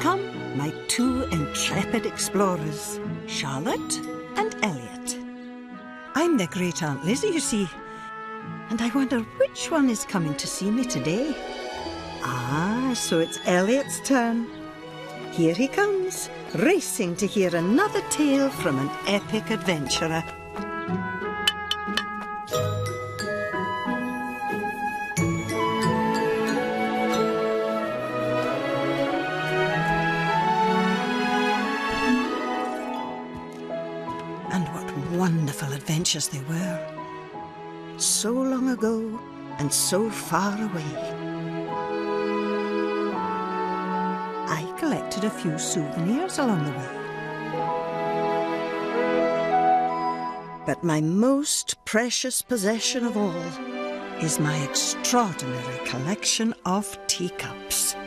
come my two intrepid explorers, Charlotte and Elliot. I'm their great-aunt Lizzie, you see, and I wonder which one is coming to see me today. Ah, so it's Elliot's turn. Here he comes, racing to hear another tale from an epic adventurer. And what wonderful adventures they were. So long ago and so far away. I collected a few souvenirs along the way. But my most precious possession of all is my extraordinary collection of teacups.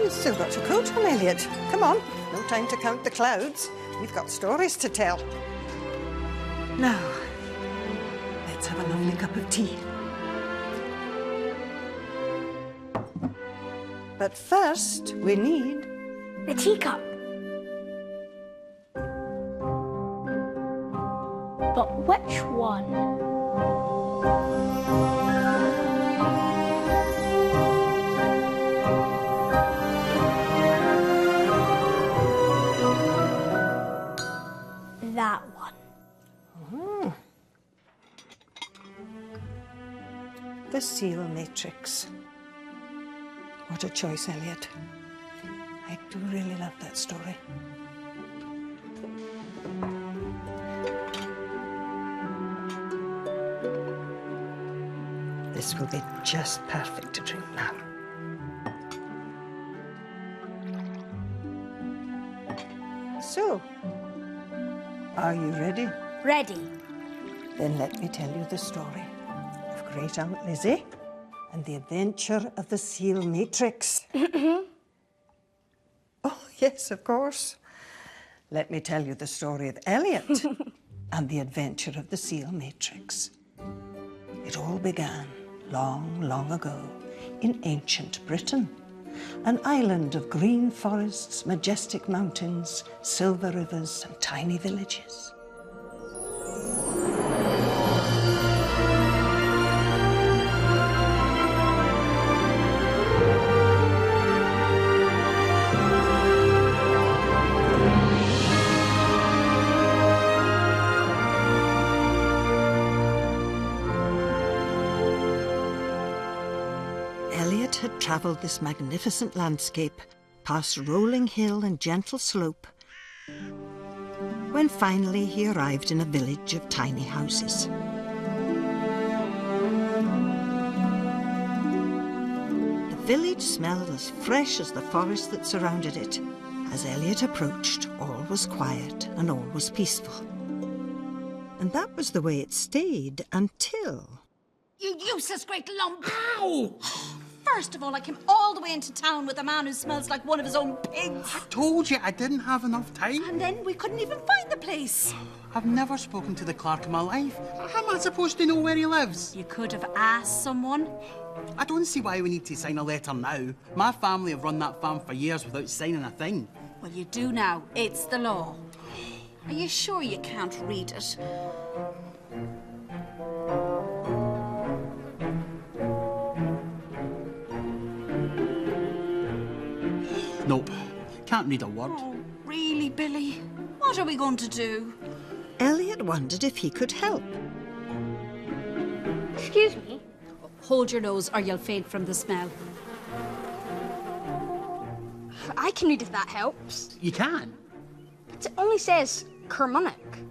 Still got your coat on, Elliot. Come on, no time to count the clouds. We've got stories to tell. Now, let's have a lovely cup of tea. But first, we need... the teacup. But which one? That one. Oh. The seal matrix. What a choice, Elliot. I do really love that story. This will be just perfect to drink now. So, are you ready? Ready. Then let me tell you the story of Great Aunt Lizzie and the adventure of the seal matrix. Oh, yes, of course. Let me tell you the story of Elliot and the adventure of the seal matrix. It all began long, long ago in ancient Britain, an island of green forests, majestic mountains, silver rivers, and tiny villages. Elliot had travelled this magnificent landscape, past rolling hill and gentle slope, when finally he arrived in a village of tiny houses. The village smelled as fresh as the forest that surrounded it. As Elliot approached, all was quiet and all was peaceful. And that was the way it stayed until... You useless great lump! Ow! First of all, I came all the way into town with a man who smells like one of his own pigs. I told you I didn't have enough time. And then we couldn't even find the place. I've never spoken to the clerk in my life. How am I supposed to know where he lives? You could have asked someone. I don't see why we need to sign a letter now. My family have run that farm for years without signing a thing. Well, you do now. It's the law. Are you sure you can't read it? Nope. Can't read a word. Oh, really, Billy? What are we going to do? Elliot wondered if he could help. Excuse me? Hold your nose or you'll faint from the smell. I can read if that helps. You can? It only says Kermunnock.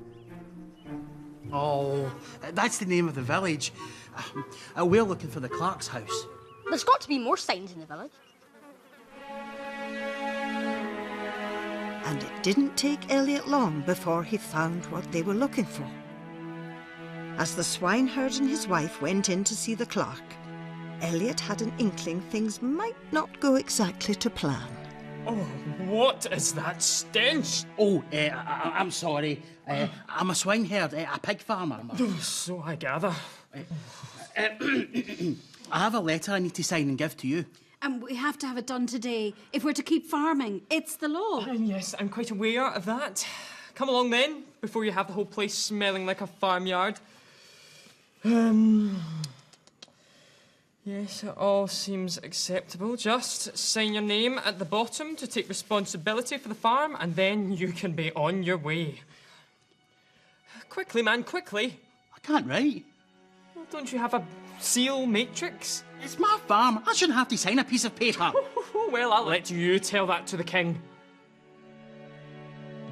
Oh, that's the name of the village. We're looking for the clerk's house. There's got to be more signs in the village. And it didn't take Elliot long before he found what they were looking for. As the swineherd and his wife went in to see the clerk, Elliot had an inkling things might not go exactly to plan. What is that stench? Oh, I'm sorry. I'm a swineherd, a pig farmer. So I gather. I have a letter I need to sign and give to you. And we have to have it done today if we're to keep farming. It's the law. Yes, I'm quite aware of that. Come along then, before you have the whole place smelling like a farmyard. Yes, it all seems acceptable. Just sign your name at the bottom to take responsibility for the farm, and then you can be on your way. Quickly, man, quickly. I can't write. Don't you have a seal matrix? It's my farm. I shouldn't have to sign a piece of paper. Well, I'll let you tell that to the king.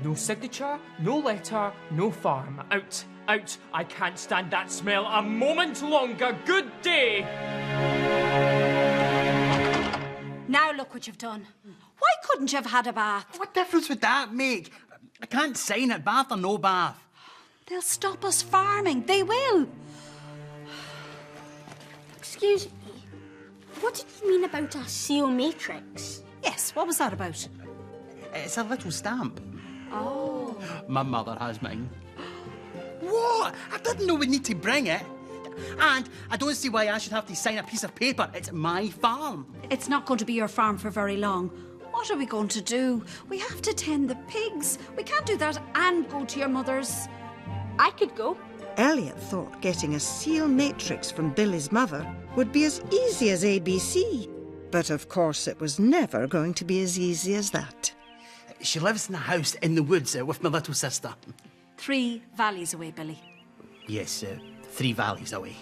No signature, no letter, no farm. Out, out. I can't stand that smell a moment longer. Good day. Now look what you've done. Why couldn't you have had a bath? What difference would that make? I can't sign it, bath or no bath. They'll stop us farming. They will. Excuse me. What did you mean about a seal matrix? Yes, what was that about? It's a little stamp. Oh. My mother has mine. What? I didn't know we'd need to bring it. And I don't see why I should have to sign a piece of paper. It's my farm. It's not going to be your farm for very long. What are we going to do? We have to tend the pigs. We can't do that and go to your mother's. I could go. Elliot thought getting a seal matrix from Billy's mother would be as easy as ABC. But of course it was never going to be as easy as that. She lives in a house in the woods with my little sister. 3 valleys away, Billy. Yes, 3 valleys away.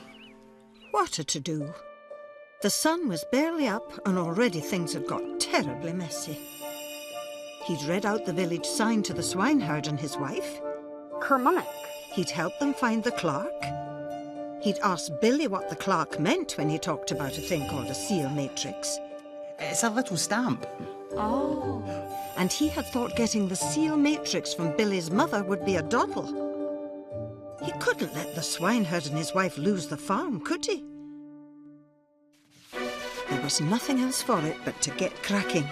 What a to-do. The sun was barely up and already things had got terribly messy. He'd read out the village sign to the swineherd and his wife. Kermunnock. He'd helped them find the clerk. He'd asked Billy what the clerk meant when he talked about a thing called a seal matrix. It's a little stamp. Oh. And he had thought getting the seal matrix from Billy's mother would be a doddle. He couldn't let the swineherd and his wife lose the farm, could he? There was nothing else for it but to get cracking.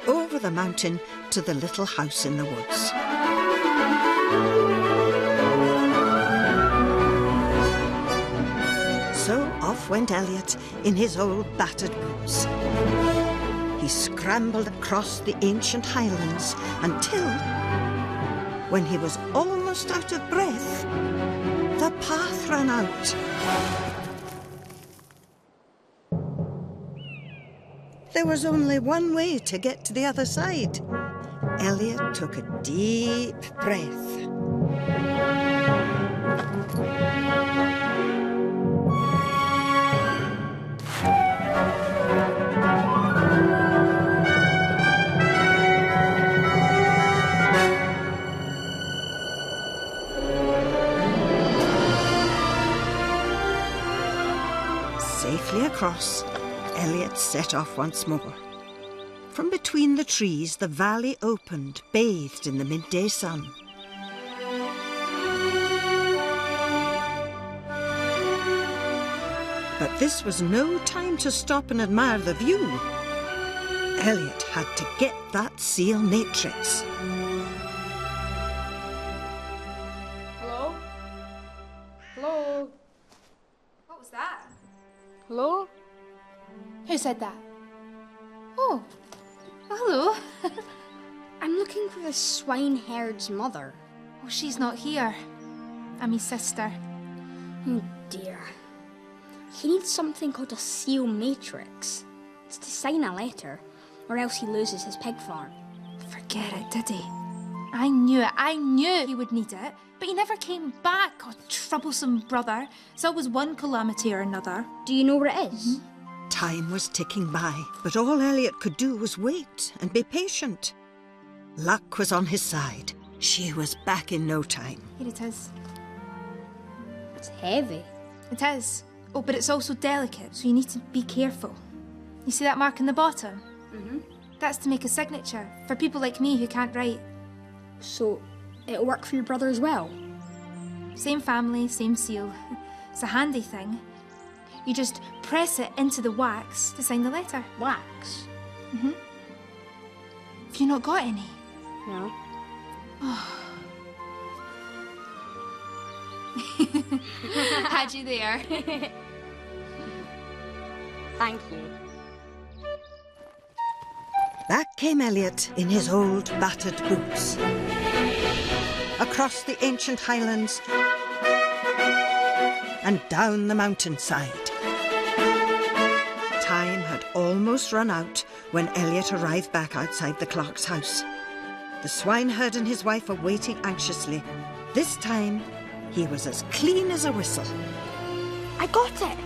Over the mountain to the little house in the woods. So off went Elliot in his old battered boots. He scrambled across the ancient highlands until, when he was almost out of breath, the path ran out. There was only one way to get to the other side. Elliot took a deep breath. Safely across, Elliot set off once more. From between the trees, the valley opened, bathed in the midday sun. But this was no time to stop and admire the view. Elliot had to get that seal matrix. Hello? Hello? What was that? Hello? Who said that? Oh, hello. I'm looking for the swineherd's mother. Oh, she's not here. I'm his sister. Oh dear. He needs something called a seal matrix. It's to sign a letter, or else he loses his pig farm. Forget it, did he? I knew it. I knew he would need it. But he never came back. Oh, troublesome brother. It's always one calamity or another. Do you know where it is? Time was ticking by, but all Elliot could do was wait and be patient. Luck was on his side. She was back in no time. Here it is. It's heavy. It is. Oh, but it's also delicate, so you need to be careful. You see that mark in the bottom? Mm-hmm. That's to make a signature for people like me who can't write. So, it'll work for your brother as well? Same family, same seal. It's a handy thing. You just press it into the wax to sign the letter. Wax? Mm-hmm. you not got any? No. Had you there? Thank you. Back came Elliot in his old battered boots. Across the ancient highlands and down the mountainside. Time had almost run out when Elliot arrived back outside the clerk's house. The swineherd and his wife were waiting anxiously. This time, he was as clean as a whistle. I got it.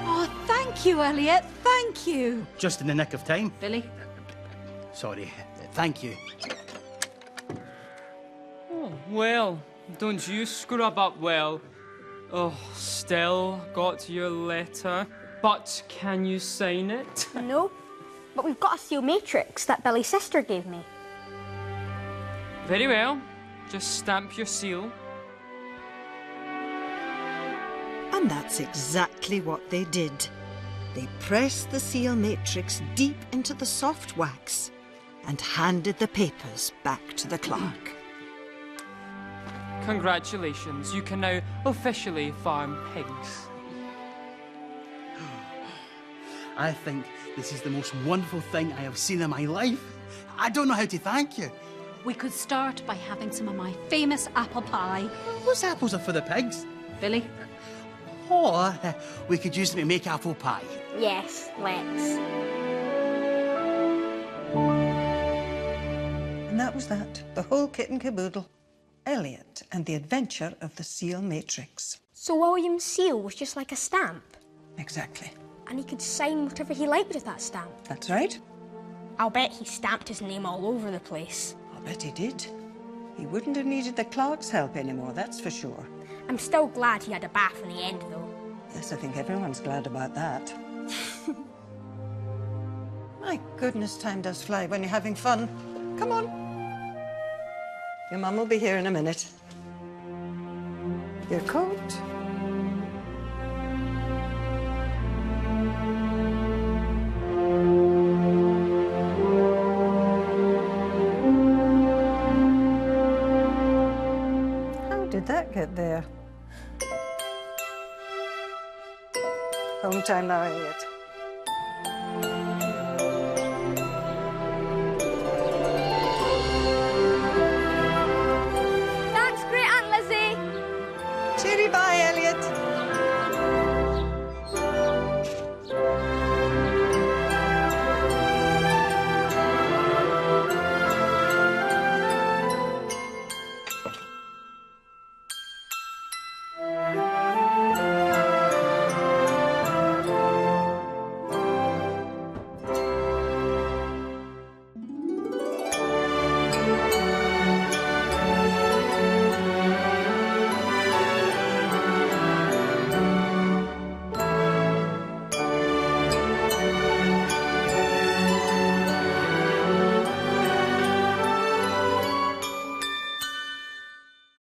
Oh, thank you, Elliot. Thank you. Just in the nick of time. Billy? Sorry. Thank you. Oh, well, don't you scrub up well. Oh, still got your letter. But can you sign it? No, but we've got a seal matrix that Billy's sister gave me. Very well. Just stamp your seal. And that's exactly what they did. They pressed the seal matrix deep into the soft wax and handed the papers back to the clerk. Congratulations, you can now officially farm pigs. I think this is the most wonderful thing I have seen in my life. I don't know how to thank you. We could start by having some of my famous apple pie. Those apples are for the pigs. Billy? Or we could use them to make apple pie. Yes, let's. And that was that. The whole kit and caboodle. Elliot and the adventure of the seal matrix. So William's seal was just like a stamp, Exactly. and he could sign whatever he liked with that stamp. That's right. I'll bet he stamped his name all over the place. I'll bet he did. He wouldn't have needed the clerk's help anymore, that's for sure. I'm still glad he had a bath in the end, though. Yes, I think everyone's glad about that. My goodness, time does fly when you're having fun. Come on. Your mum will be here in a minute. Your coat. How did that get there? Home time now, Elliot. Thanks, great Aunt Lizzie! Cheery bye, Elliot.